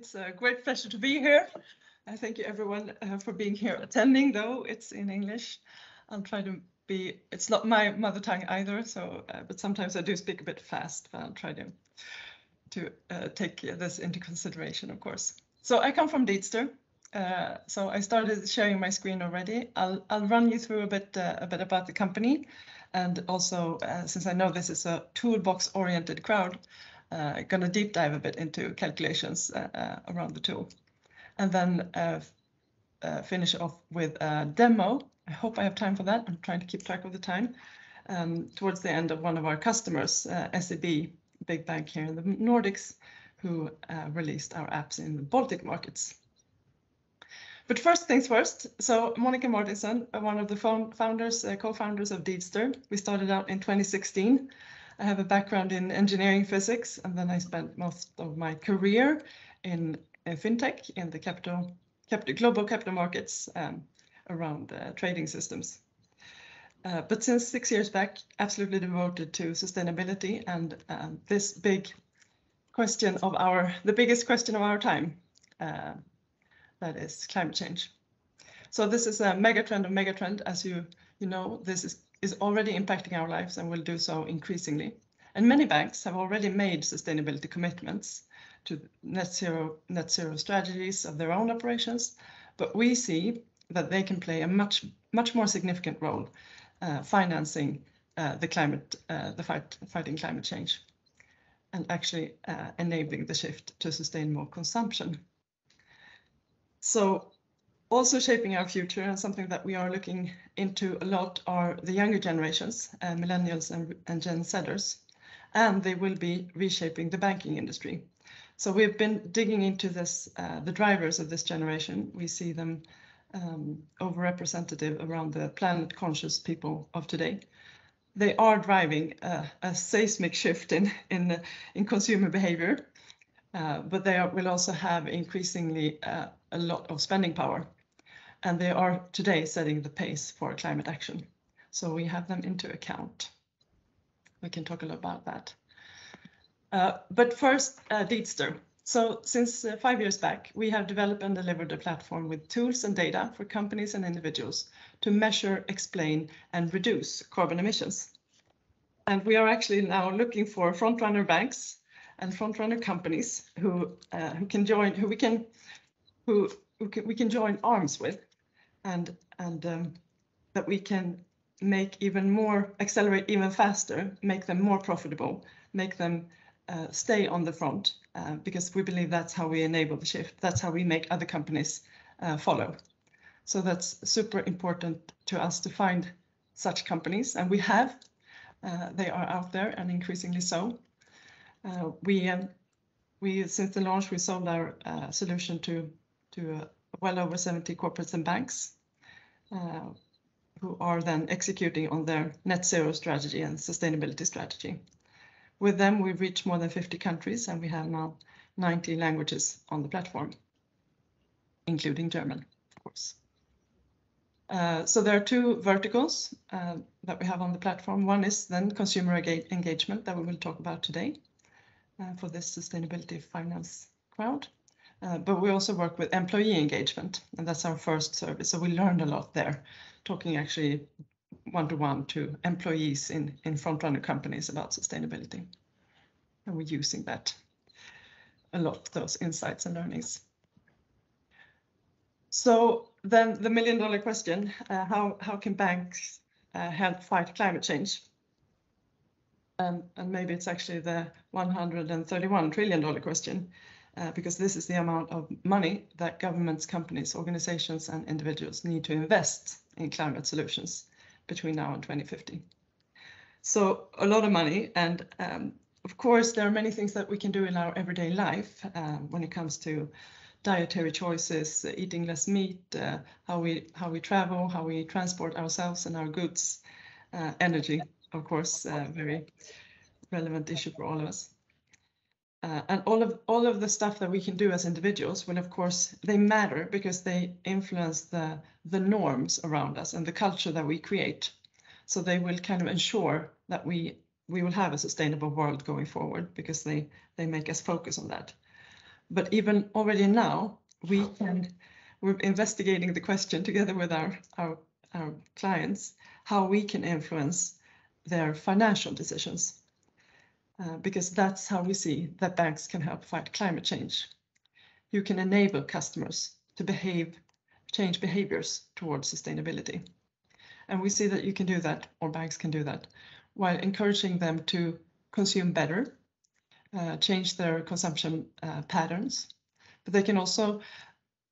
It's a great pleasure to be here. I thank you everyone for being here attending, though it's in English. I'll try to be, it's not my mother tongue either, so but sometimes I do speak a bit fast, but I'll try to take this into consideration, of course. So I come from Deedster. So I started sharing my screen already. I'll run you through a bit about the company, and also since I know this is a toolbox-oriented crowd, gonna deep dive a bit into calculations around the tool, and then finish off with a demo. I hope I have time for that. I'm trying to keep track of the time. Towards the end of one of our customers, SEB, big bank here in the Nordics, who released our apps in the Baltic markets. But first things first, so Monika Martinsson, one of the founders, co-founders of Deedster. We started out in 2016. I have a background in engineering physics, and then I spent most of my career in fintech, in the global capital markets around trading systems. But since 6 years back, absolutely devoted to sustainability and this big question of the biggest question of our time, that is climate change. So this is a megatrend of megatrend. As you know, this is already impacting our lives and will do so increasingly. And many banks have already made sustainability commitments to net zero strategies of their own operations, but we see that they can play a much more significant role financing fighting climate change, and actually enabling the shift to sustainable consumption. So also shaping our future, and something that we are looking into a lot, are the younger generations, millennials and Gen Zers, and they will be reshaping the banking industry. So we've been digging into this, the drivers of this generation. We see them overrepresentative around the planet-conscious people of today. They are driving a seismic shift in consumer behavior, but they will also have increasingly a lot of spending power, and they are today setting the pace for climate action. So we have them into account. We can talk a lot about that. But first, Deedster. So since 5 years back, we have developed and delivered a platform with tools and data for companies and individuals to measure, explain, and reduce carbon emissions. And we are actually now looking for frontrunner banks and frontrunner companies who we can join arms with, and that we can make even more, accelerate even faster, make them more profitable, make them stay on the front, because we believe that's how we enable the shift. That's how we make other companies follow. So that's super important to us to find such companies, and we have. They are out there, and increasingly so. Since the launch, we sold our solution to well over 70 corporates and banks, who are then executing on their net zero strategy and sustainability strategy. With them, we've reached more than 50 countries, and we have now 90 languages on the platform, including German, of course. So there are two verticals that we have on the platform. One is then consumer engagement, that we will talk about today for this sustainability finance crowd. But we also work with employee engagement, and that's our first service. So we learned a lot there, talking actually one-to-one to employees in frontrunner companies about sustainability. And we're using that a lot, those insights and learnings. So then the million-dollar question, how can banks help fight climate change? And maybe it's actually the $131 trillion question, because this is the amount of money that governments, companies, organizations, and individuals need to invest in climate solutions between now and 2050. So a lot of money, and of course there are many things that we can do in our everyday life when it comes to dietary choices, eating less meat, how we travel, how we transport ourselves and our goods, energy, of course, very relevant issue for all of us. And all of the stuff that we can do as individuals will, of course, they matter because they influence the norms around us and the culture that we create. So they will kind of ensure that we will have a sustainable world going forward, because they make us focus on that. But even already now, we're investigating the question together with our clients, how we can influence their financial decisions. Because that's how we see that banks can help fight climate change. You can enable customers to change behaviors towards sustainability. And we see that you can do that, or banks can do that, while encouraging them to consume better, change their consumption patterns. But they can also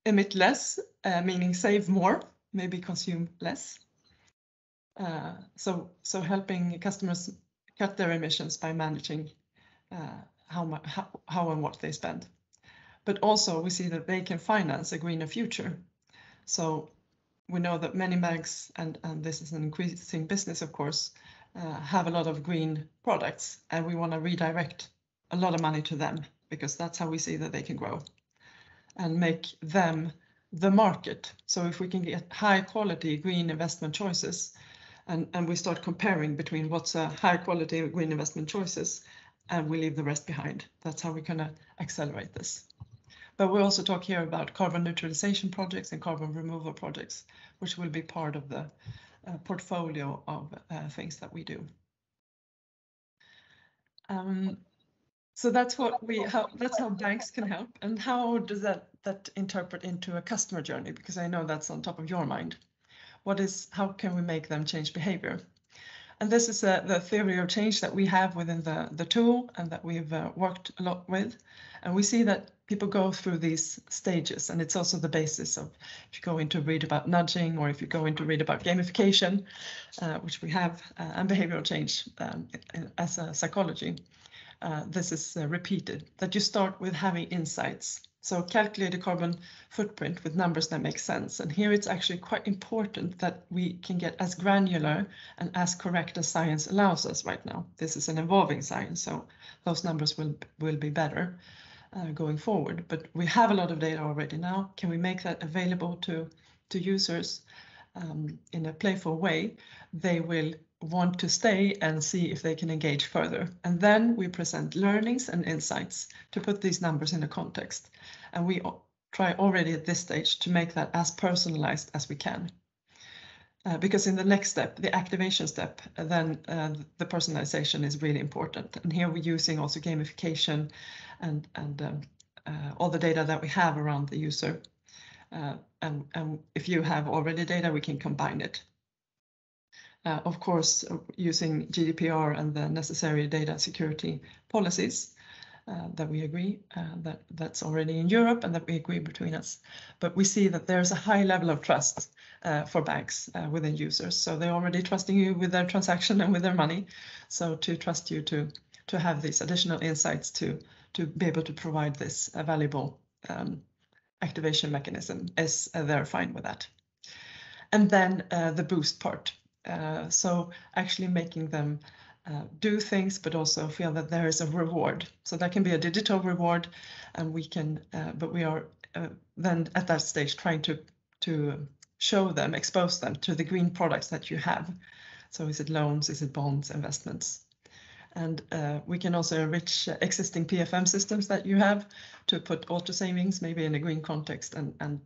emit less, meaning save more, maybe consume less. So helping customers cut their emissions by managing how and what they spend. But also we see that they can finance a greener future. So we know that many banks, and this is an increasing business, of course, have a lot of green products, and we want to redirect a lot of money to them, because that's how we see that they can grow and make them the market. So if we can get high quality green investment choices, and we start comparing between what's a high quality green investment choices, and we leave the rest behind. That's how we're going to accelerate this. But we also talk here about carbon neutralization projects and carbon removal projects, which will be part of the portfolio of things that we do. So that's that's how banks can help. And how does that interpret into a customer journey? Because I know that's on top of your mind. How can we make them change behavior? And this is the theory of change that we have within the tool, and that we've worked a lot with. And we see that people go through these stages, and it's also the basis of, if you go in to read about nudging, or if you go in to read about gamification, which we have, and behavioral change as a psychology. This is repeated, that you start with having insights. So calculate a carbon footprint with numbers that make sense. And here it's actually quite important that we can get as granular and as correct as science allows us right now. This is an evolving science, so those numbers will be better going forward. But we have a lot of data already now. Can we make that available to users in a playful way? They will want to stay and see if they can engage further. And then we present learnings and insights to put these numbers in a context. And we try already at this stage to make that as personalized as we can. Because in the next step, the activation step, then the personalization is really important. And here we're using also gamification and all the data that we have around the user. And if you have already data, we can combine it. Of course, using GDPR and the necessary data security policies that we agree, that's already in Europe, and that we agree between us. But we see that there's a high level of trust for banks within users. So they're already trusting you with their transaction and with their money. So to trust you to have these additional insights to be able to provide this valuable activation mechanism, they're fine with that. And then the boost part. So actually making them do things, but also feel that there is a reward. So that can be a digital reward, and we can, but we are then at that stage trying to show them, expose them to the green products that you have. So is it loans, is it bonds, investments? And we can also enrich existing PFM systems that you have to put auto savings maybe in a green context, and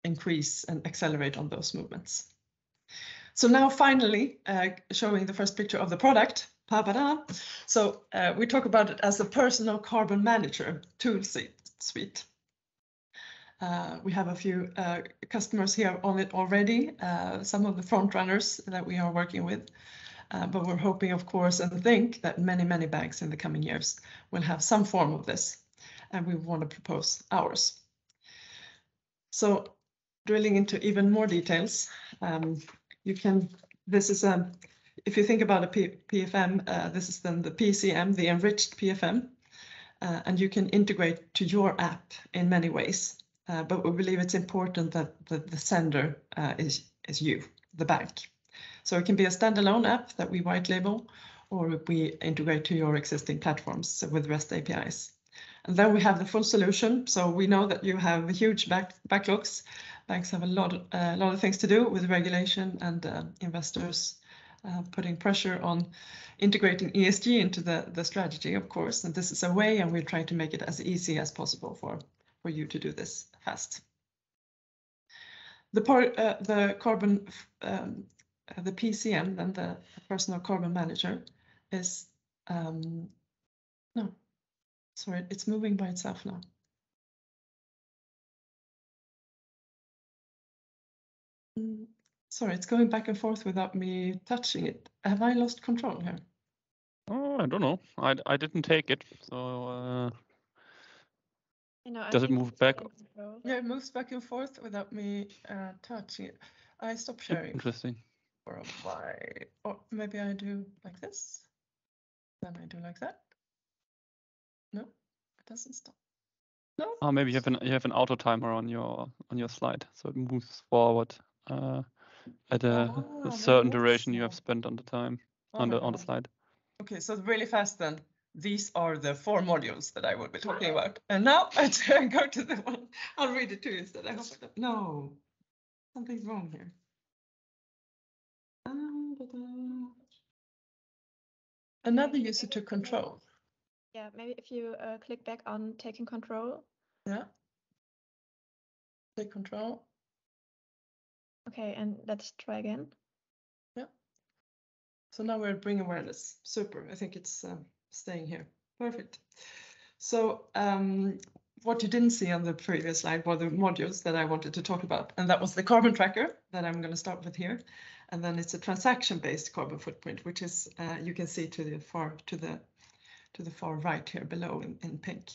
increase and accelerate on those movements. So now finally, showing the first picture of the product. So we talk about it as a personal carbon manager tool suite. We have a few customers here on it already, some of the front runners that we are working with. But we're hoping, of course, and think that many banks in the coming years will have some form of this, and we want to propose ours. So drilling into even more details, this is if you think about a PFM, this is then the PCM, the enriched PFM, and you can integrate to your app in many ways. But we believe it's important that the sender is you, the bank. So it can be a standalone app that we white label, or we integrate to your existing platforms with REST APIs. And then we have the full solution. So we know that you have huge backlogs. Banks have a lot of things to do with regulation and investors putting pressure on integrating ESG into the strategy, of course. And this is a way, and we're trying to make it as easy as possible for you to do this fast. The carbon, the PCM, then the personal carbon manager, is no, sorry, it's moving by itself now. Sorry, it's going back and forth without me touching it. Have I lost control here? Oh, I don't know. I didn't take it, so I does it think move it's back? taking control. Yeah, it moves back and forth without me touching it. I stop sharing Interesting. for a while. Or maybe I do like this. Then I do like that. No, it doesn't stop. No. Oh, maybe you have an auto timer on your slide, so it moves forward at a certain duration you have spent on the time on the slide. Okay, so really fast then. These are the 4 modules that I will be talking about. And now I go to the one. I'll read it to you instead. I hope I don't. No, something's wrong here. Another user to control. Yeah, maybe if you click back on taking control. Yeah. Take control. Okay, and let's try again. Yeah. So now we're bring awareness. Super. I think it's staying here. Perfect. So what you didn't see on the previous slide were the modules that I wanted to talk about, and that was the carbon tracker that I'm going to start with here, and then it's a transaction-based carbon footprint, which is you can see to the far right here below in pink,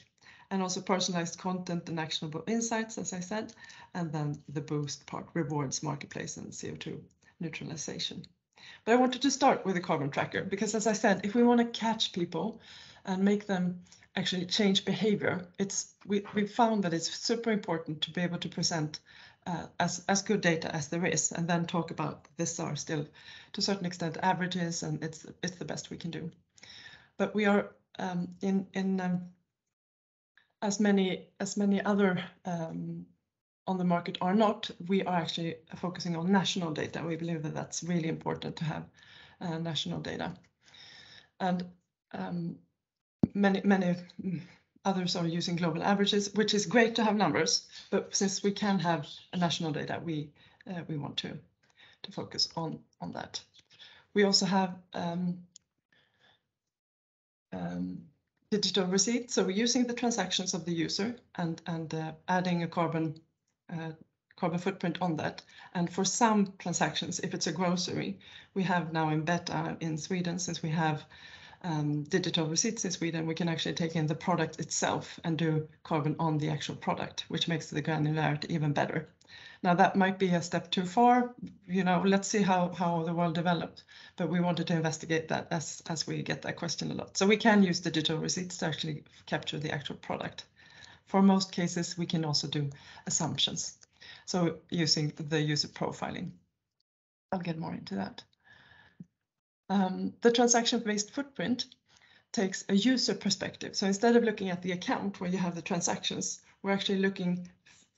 and also personalized content and actionable insights, as I said, and then the boost part, rewards, marketplace, and CO2 neutralization. But I wanted to start with the carbon tracker because, as I said, if we want to catch people and make them actually change behavior, we found that it's super important to be able to present as good data as there is, and then talk about this are still to a certain extent averages, and it's the best we can do. But we are as many other on the market are not, we are actually focusing on national data. We believe that that's really important to have national data. And many others are using global averages, which is great to have numbers, but since we can have a national data, we want to focus on that. We also have digital receipts, so we're using the transactions of the user and adding a carbon footprint on that. And for some transactions, if it's a grocery, we have now in beta in Sweden, since we have digital receipts in Sweden, we can actually take in the product itself and do carbon on the actual product, which makes the granularity even better. Now that might be a step too far, let's see how the world develops, but we wanted to investigate that as we get that question a lot. So we can use digital receipts to actually capture the actual product. For most cases, we can also do assumptions. So using the user profiling. I'll get more into that. The transaction-based footprint takes a user perspective. So instead of looking at the account where you have the transactions, we're actually looking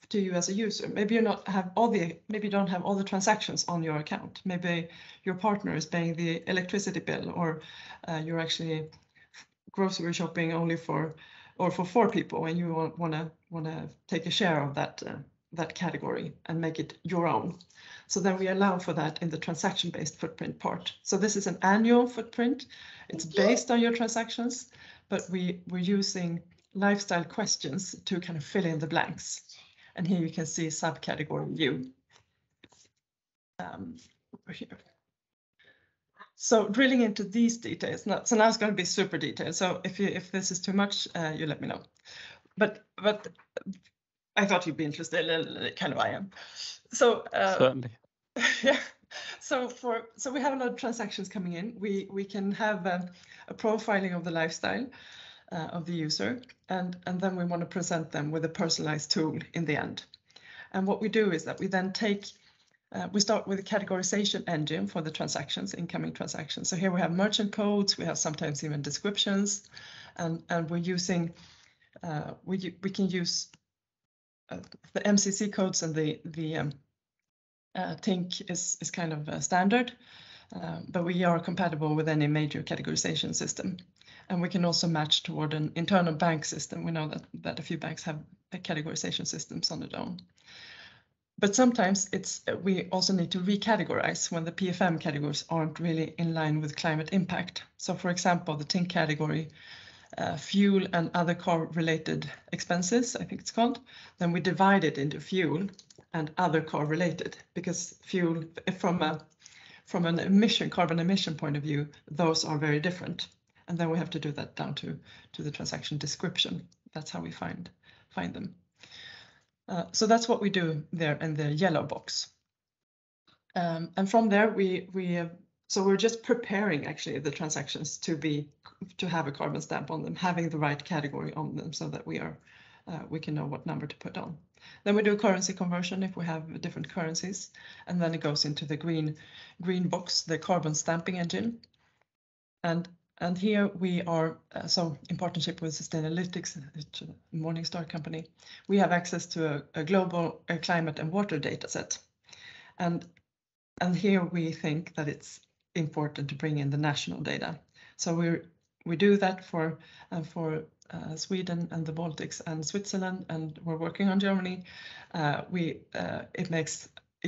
to you as a user. Maybe you don't have all the transactions on your account. Maybe your partner is paying the electricity bill, or you're actually grocery shopping only for 4 people, and you want to take a share of that category and make it your own. So then we allow for that in the transaction-based footprint part. So this is an annual footprint. It's based on your transactions, but we're using lifestyle questions to kind of fill in the blanks. And here you can see subcategory view over here. So drilling into these details. Now it's going to be super detailed. So if this is too much, you let me know. But I thought you'd be interested, kind of I am. So certainly. Yeah. So we have a lot of transactions coming in. We can have a profiling of the lifestyle of the user, and then we want to present them with a personalized tool in the end. And what we do is that we then we start with a categorization engine for the transactions, incoming transactions. So here we have merchant codes, we have sometimes even descriptions, and we're using we can use the MCC codes, and the TINC is kind of standard, but we are compatible with any major categorization system. And we can also match toward an internal bank system. We know that a few banks have categorization systems on their own. But sometimes we also need to recategorize when the PFM categories aren't really in line with climate impact. So for example, the TINC category, fuel and other car-related expenses, I think it's called, then we divide it into fuel and other car-related, because fuel, from an carbon emission point of view, those are very different. And then we have to do that down to the transaction description. That's how we find them. So that's what we do there in the yellow box. And from there, so we're just preparing actually the transactions to have a carbon stamp on them, having the right category on them, so that we can know what number to put on. Then we do currency conversion if we have different currencies, and then it goes into the green box, the carbon stamping engine. And here we are, so in partnership with Sustainalytics, a Morningstar company, we have access to a global climate and water data set. And here we think that it's important to bring in the national data. So we do that for Sweden and the Baltics and Switzerland, and we're working on Germany. It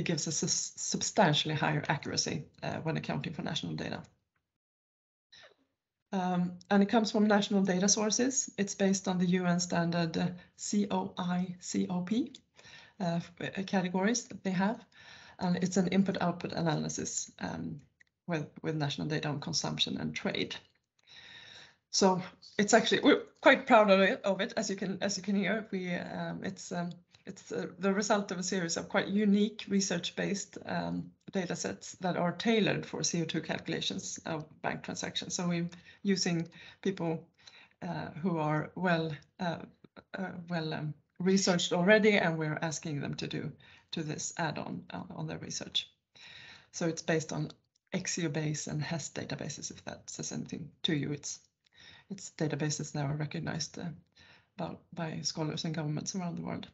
gives us a substantially higher accuracy when accounting for national data. And it comes from national data sources. It's based on the UN standard COI/COP categories that they have. And it's an input-output analysis with national data on consumption and trade. So it's actually, we're quite proud of it, as you can hear. It's the result of a series of quite unique research-based data sets that are tailored for CO2 calculations of bank transactions. So we're using people who are well researched already, and we're asking them to do this add-on on their research. So it's based on Exiobase and HES databases, if that says anything to you. It's databases that are recognized by scholars and governments around the world.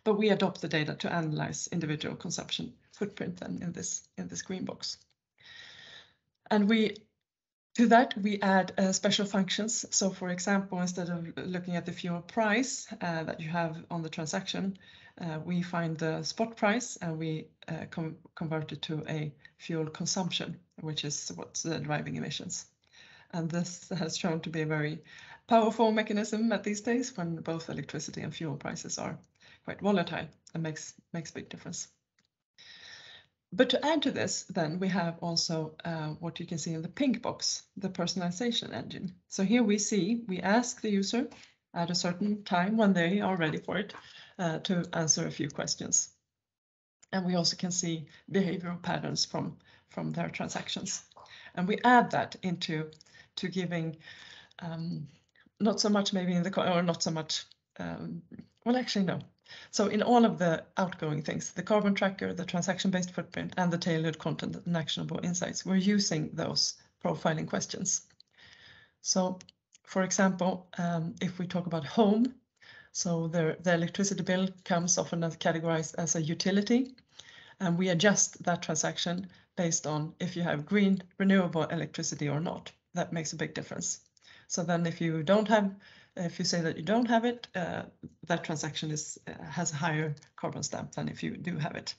But we adopt the data to analyze individual consumption footprint then in this green box. And to that we add special functions. So for example, instead of looking at the fuel price that you have on the transaction, we find the spot price and we convert it to a fuel consumption, which is what's driving emissions. And this has shown to be a very powerful mechanism at these days when both electricity and fuel prices are quite volatile and makes a big difference. But to add to this, then we have also what you can see in the pink box, the personalization engine. So here we ask the user at a certain time when they are ready for it to answer a few questions. And we also can see behavioral patterns from their transactions. And we add that into giving not so much maybe in the, or not so much, well, actually, no. So in all of the outgoing things, the carbon tracker, the transaction-based footprint, and the tailored content and actionable insights, we're using those profiling questions. So, for example, if we talk about home, so the electricity bill comes often categorized as a utility, and we adjust that transaction based on if you have green renewable electricity or not. That makes a big difference. So then if you say that you don't have it, that transaction has a higher carbon stamp than if you do have it.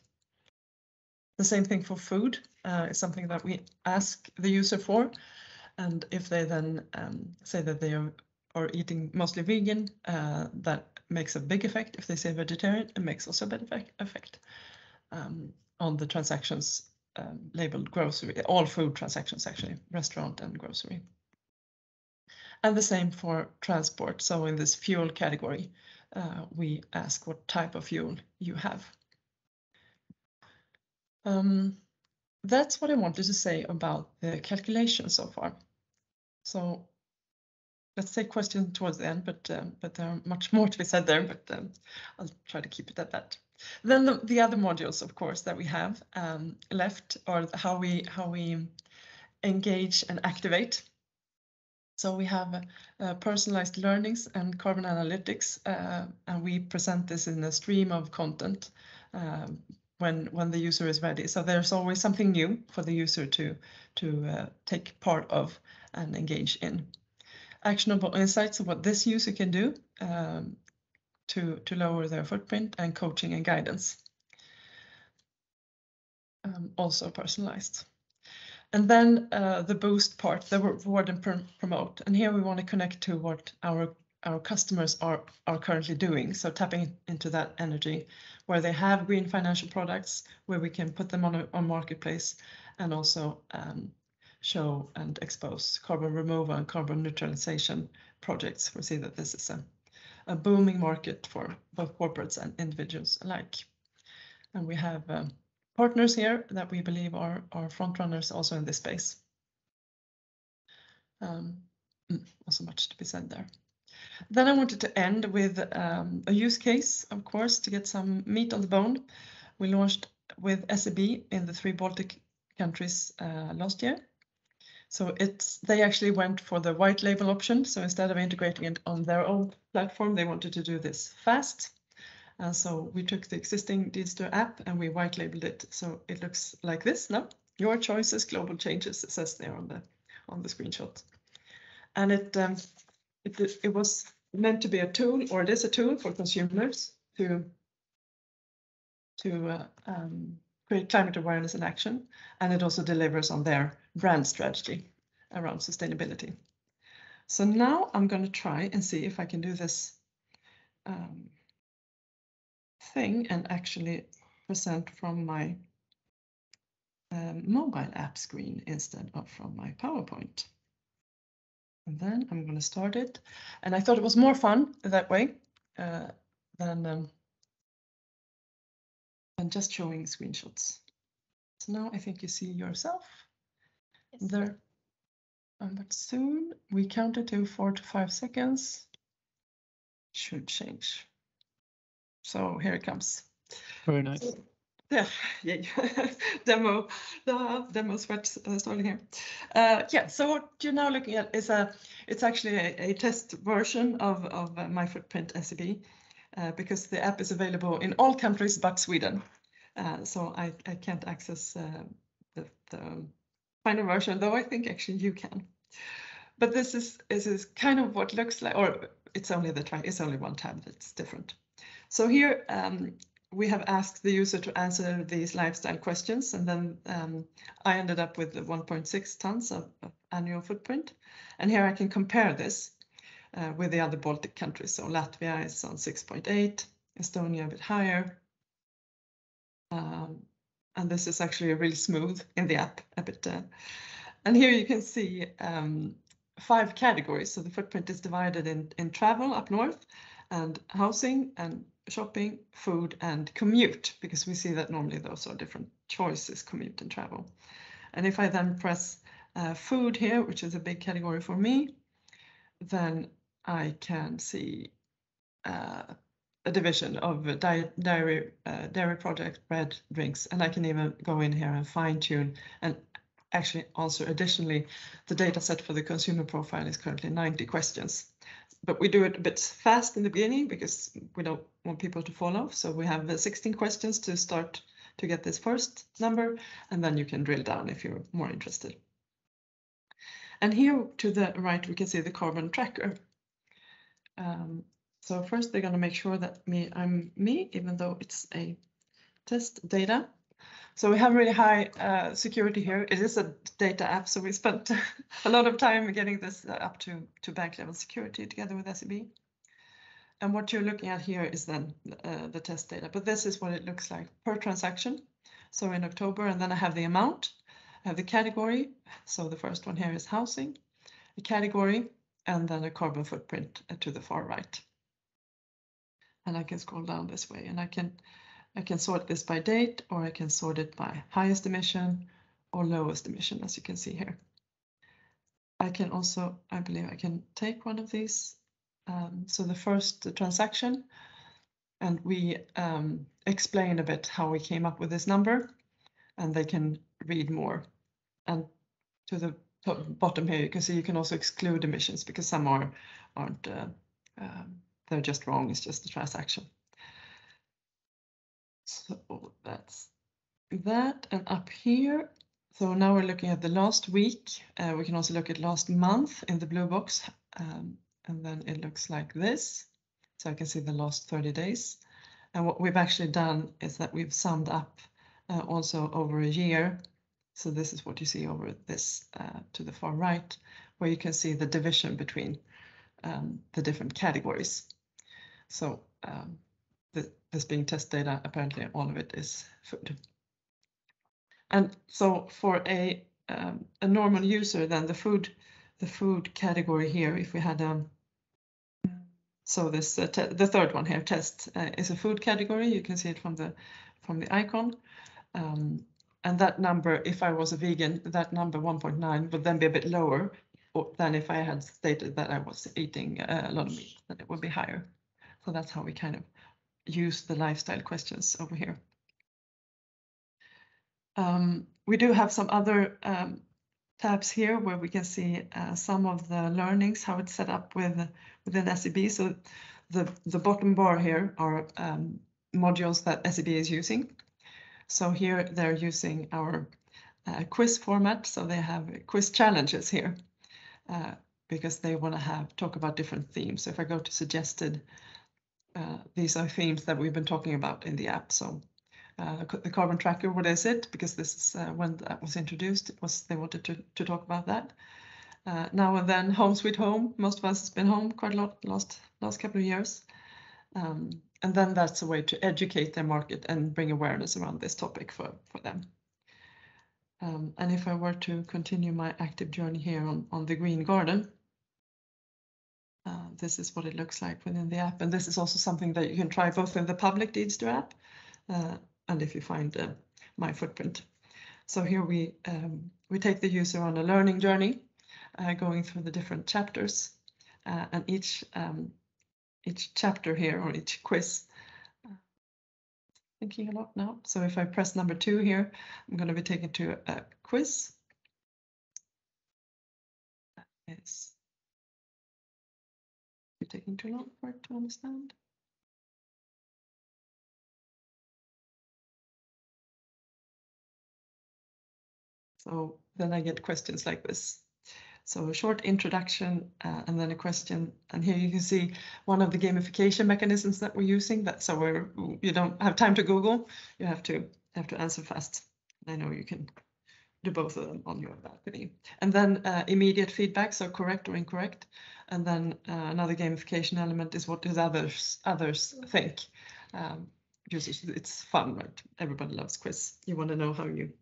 The same thing for food is something that we ask the user for. And if they then say that they are eating mostly vegan, that makes a big effect. If they say vegetarian, it makes also a big effect on the transactions labeled grocery, all food transactions actually, restaurant and grocery. And the same for transport. So in this fuel category, we ask what type of fuel you have. That's what I wanted to say about the calculation so far. So let's take questions towards the end, but there are much more to be said there, but I'll try to keep it at that. Then the other modules, of course, that we have left are how we engage and activate. So we have personalized learnings and carbon analytics, and we present this in a stream of content when the user is ready. So there's always something new for the user to take part of and engage in. Actionable insights of what this user can do to lower their footprint, and coaching and guidance. Also personalized. And then the boost part, the reward and promote. And here we want to connect to what our customers are currently doing. So tapping into that energy where they have green financial products, where we can put them on marketplace, and also show and expose carbon removal and carbon neutralization projects. We see that this is a booming market for both corporates and individuals alike. And we have partners here that we believe are front runners also in this space. Also much to be said there. Then I wanted to end with a use case, of course, to get some meat on the bone. We launched with SEB in the 3 Baltic countries last year. So they actually went for the white label option. So instead of integrating it on their own platform, they wanted to do this fast. And so we took the existing Deedster app and we white labeled it. So it looks like this now. Your choices, global changes, it says there on the screenshot. And it was meant to be a tool, or it is a tool for consumers to create climate awareness and action. And it also delivers on their brand strategy around sustainability. So now I'm going to try and see if I can do this thing and actually present from my mobile app screen instead of from my PowerPoint. And then I'm going to start it. And I thought it was more fun that way than just showing screenshots. So now I think you see yourself. Yes, there. But soon we count it to 4 to 5 seconds. Should change. So here it comes. Very nice. So, yeah. Demo sweat starting here. Yeah, so what you're now looking at is it's actually a test version of My Footprint SEB because the app is available in all countries but Sweden. So I can't access the final version, though I think actually you can. But this is kind of what looks like, or it's only it's only one tab that's different. So here we have asked the user to answer these lifestyle questions, and then I ended up with 1.6 tons of annual footprint. And here I can compare this with the other Baltic countries. So Latvia is on 6.8, Estonia a bit higher. And this is actually really smooth in the app a bit. And here you can see 5 categories. So the footprint is divided in travel up north, and housing, and shopping, food, and commute, because we see that normally those are different choices, commute and travel. And if I then press food here, which is a big category for me, then I can see a division of dairy product, bread, drinks, and I can even go in here and fine tune and actually answer additionally. The data set for the consumer profile is currently 90 questions. But we do it a bit fast in the beginning because we don't want people to fall off. So we have 16 questions to start to get this first number, and then you can drill down if you're more interested. And here to the right, we can see the carbon tracker. So first they're going to make sure that I'm me, even though it's a test data. So we have really high security here. It is a data app, so we spent a lot of time getting this up to bank level security together with SEB. And what you're looking at here is then the test data, but this is what it looks like per transaction. So in October, and then I have the amount, I have the category. So the first one here is housing, a category, and then a carbon footprint to the far right. And I can scroll down this way, and I can sort this by date, or I can sort it by highest emission or lowest emission, as you can see here. I can also, I believe I can take one of these. So the first transaction, and we explain a bit how we came up with this number, and they can read more. And to the bottom here, you can see you can also exclude emissions because some aren't, they're just wrong. It's just a transaction. So that's that, and up here. So now we're looking at the last week. We can also look at last month in the blue box, and then it looks like this. So I can see the last 30 days. And what we've actually done is that we've summed up also over a year. So this is what you see over this to the far right, where you can see the division between the different categories. So this being test data, apparently all of it is food. And so for a normal user, then the food category here, if we had so this the third one here, test, is a food category. You can see it from the icon, and that number, if I was a vegan, that number 1.9 would then be a bit lower than if I had stated that I was eating a lot of meat. Then it would be higher. So that's how we kind of use the lifestyle questions over here. We do have some other tabs here where we can see some of the learnings, how it's set up within SEB. So the bottom bar here are modules that SEB is using. So here they're using our quiz format. So they have quiz challenges here because they want to talk about different themes. So if I go to suggested, these are themes that we've been talking about in the app. So the carbon tracker, what is it? Because this is when that was introduced, they wanted to talk about that. Now and then, home sweet home. Most of us has been home quite a lot last couple of years. And then that's a way to educate their market and bring awareness around this topic for them. And if I were to continue my active journey here on the green garden, this is what it looks like within the app. And this is also something that you can try both in the public Deedster app and if you find my footprint. So here we take the user on a learning journey, going through the different chapters, and each chapter here, or each quiz, thinking a lot now. So if I press number 2 here, I'm going to be taken to a quiz. It's taking too long for it to understand. So then I get questions like this. So a short introduction and then a question. And here you can see one of the gamification mechanisms that we're using. That's so you don't have time to Google. You have to answer fast. I know you can do both of them on your balcony. And then immediate feedback, so correct or incorrect. And then another gamification element is what does others think. It's fun, right? Everybody loves quiz. You want to know how you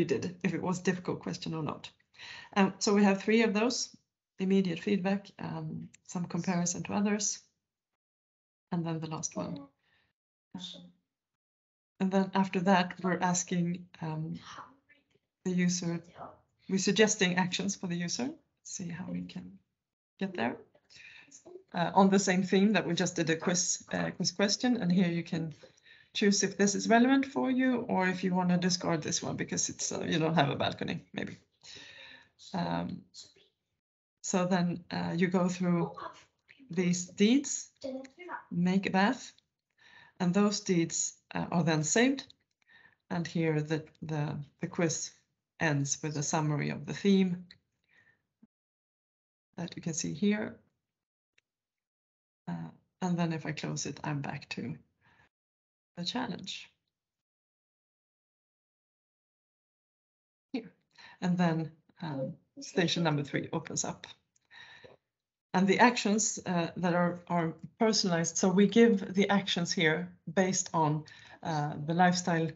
did, if it was a difficult question or not. So we have 3 of those: immediate feedback, some comparison to others, and then the last one. And then after that, we're asking the user, we're suggesting actions for the user. See how we can get there. On the same theme that we just did a quiz question, and here you can choose if this is relevant for you or if you want to discard this one because it's you don't have a balcony, maybe. So then you go through these deeds, make a bath, and those deeds are then saved. And here the quiz ends with a summary of the theme that you can see here. And then if I close it, I'm back to the challenge. Here. And then station number 3 opens up. And the actions that are personalized, so we give the actions here based on the lifestyle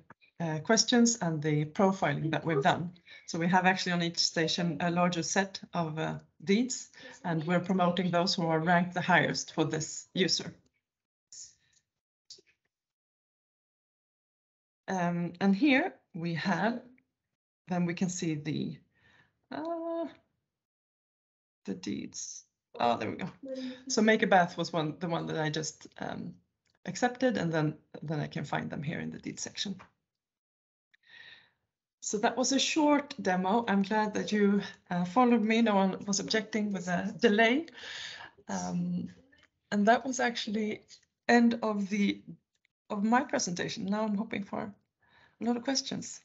questions and the profiling that we've done. So we have actually on each station a larger set of deeds, and we're promoting those who are ranked the highest for this user. And here we have, then we can see the deeds. Oh, there we go. So make a bath was the one that I just accepted, and then I can find them here in the deed section. So that was a short demo. I'm glad that you followed me. No one was objecting with a delay. And that was actually end of the of my presentation. Now I'm hoping for a lot of questions.